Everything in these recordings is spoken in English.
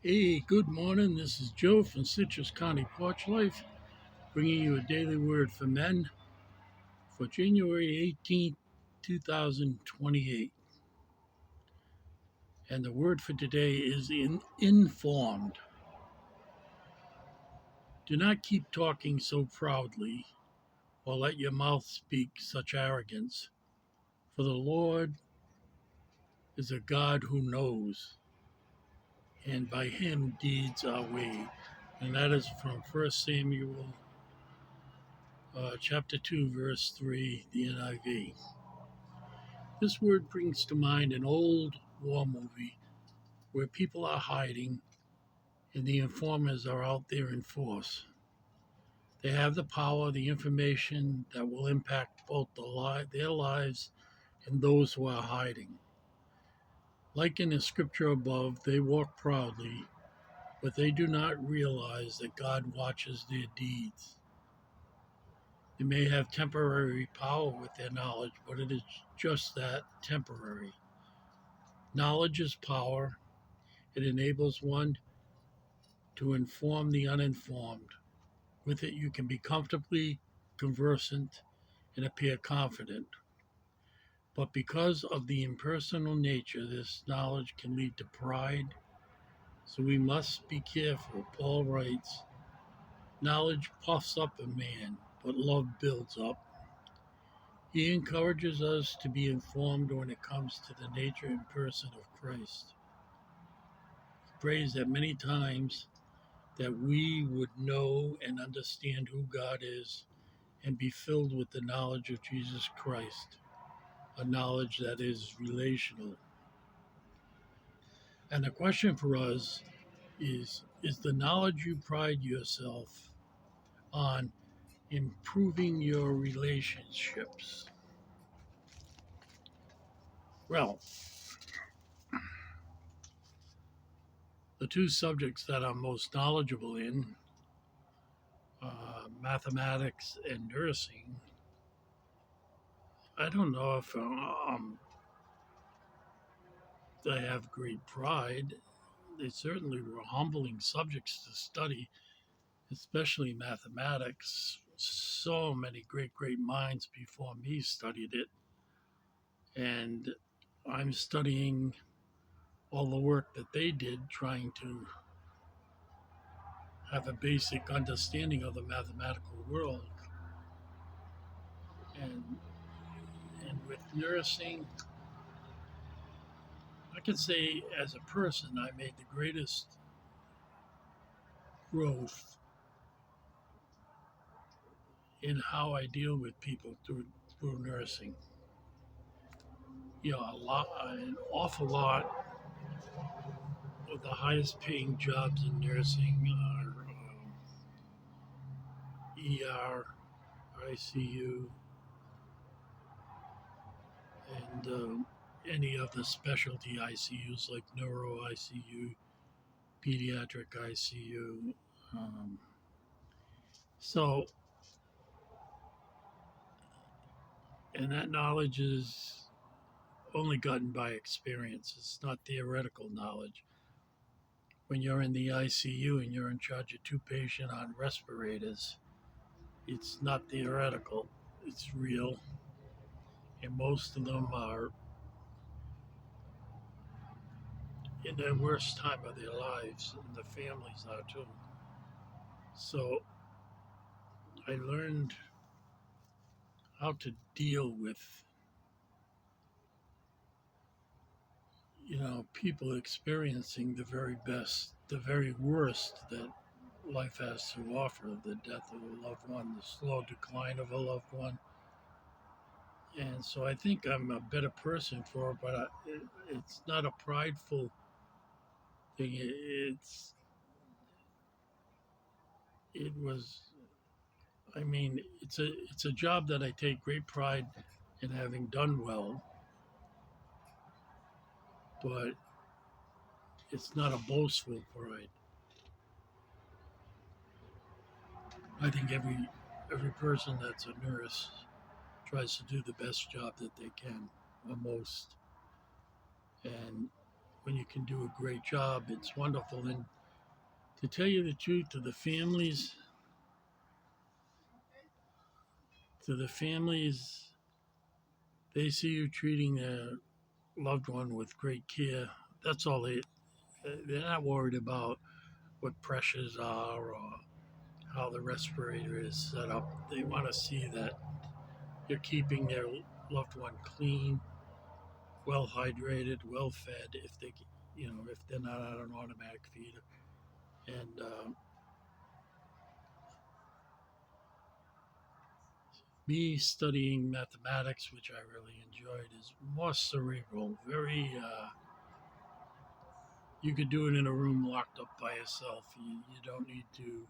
Hey, good morning. This is Joe from Citrus County Porch Life, bringing you a daily word for men for January 18th, 2028. And the word for today is informed. Do not keep talking so proudly, or let your mouth speak such arrogance. For the Lord is a God who knows, and by him deeds are weighed. And that is from 1 Samuel chapter 2, verse 3, the NIV. This word brings to mind an old war movie where people are hiding and the informers are out there in force. They have the power, the information that will impact both their lives and those who are hiding. Like in the scripture above, they walk proudly, but they do not realize that God watches their deeds. They may have temporary power with their knowledge, but it is just that, temporary. Knowledge is power. It enables one to inform the uninformed. With it, you can be comfortably conversant and appear confident. But because of the impersonal nature, this knowledge can lead to pride. So we must be careful. Paul writes, knowledge puffs up a man, but love builds up. He encourages us to be informed when it comes to the nature and person of Christ. He prays that many times that we would know and understand who God is and be filled with the knowledge of Jesus Christ, a knowledge that is relational. And the question for us is the knowledge you pride yourself on improving your relationships? Well, the two subjects that I'm most knowledgeable in, mathematics and nursing, I don't know if I have great pride. They certainly were humbling subjects to study, especially mathematics. So many great minds before me studied it. And I'm studying all the work that they did, trying to have a basic understanding of the mathematical world. And, and with nursing, I can say as a person, I made the greatest growth in how I deal with people through nursing. An awful lot of the highest paying jobs in nursing are ER, ICU, and any of the specialty ICUs like neuro ICU, pediatric ICU. Um, so, and that knowledge is only gotten by experience. It's not theoretical knowledge. When you're in the ICU and you're in charge of two patients on respirators, it's not theoretical, it's real. And most of them are in the worst time of their lives, and the families are too. So I learned how to deal with, people experiencing the very best, the very worst that life has to offer, the death of a loved one, the slow decline of a loved one. And so I think I'm a better person for it, but it's not a prideful thing. It was, I mean, it's a job that I take great pride in having done well, but it's not a boastful pride. I think every person that's a nurse tries to do the best job that they can, or most. And when you can do a great job. It's wonderful. And to tell you the truth, to the families, they see you treating their loved one with great care. That's all they're not worried about what pressures are or how the respirator is set up. They want to see that you're keeping their loved one clean, well hydrated, well fed. If they're not on an automatic feeder, and me studying mathematics, which I really enjoyed, is more cerebral. Very, you could do it in a room locked up by yourself. You don't need to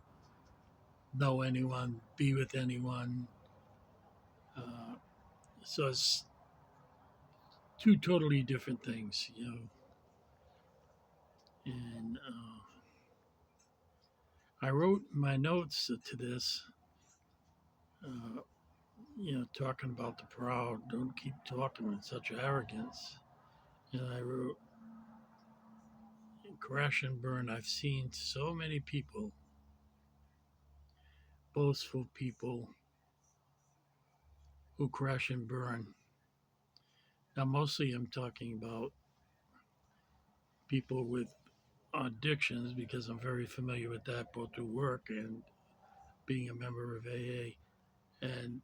know anyone, be with anyone. Uh, so it's two totally different things. And I wrote my notes to this, uh, talking about the proud. Don't keep talking with such arrogance. And I wrote, crash and burn. I've seen so many people, boastful people, who crash and burn. Now, mostly I'm talking about people with addictions because I'm very familiar with that both through work and being a member of AA. And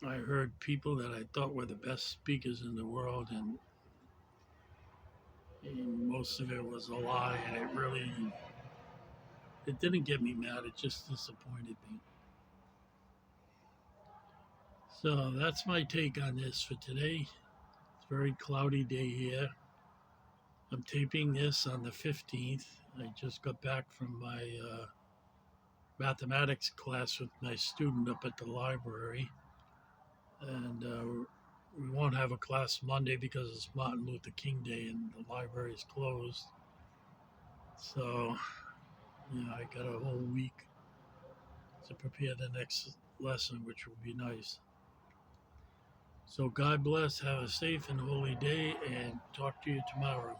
I heard people that I thought were the best speakers in the world, and most of it was a lie, and it didn't get me mad, it just disappointed me. So that's my take on this for today. It's a very cloudy day here. I'm taping this on the 15th. I just got back from my mathematics class with my student up at the library. And we won't have a class Monday because it's Martin Luther King Day and the library is closed. So, I got a whole week to prepare the next lesson, which will be nice. So, God bless, have a safe and holy day, and talk to you tomorrow.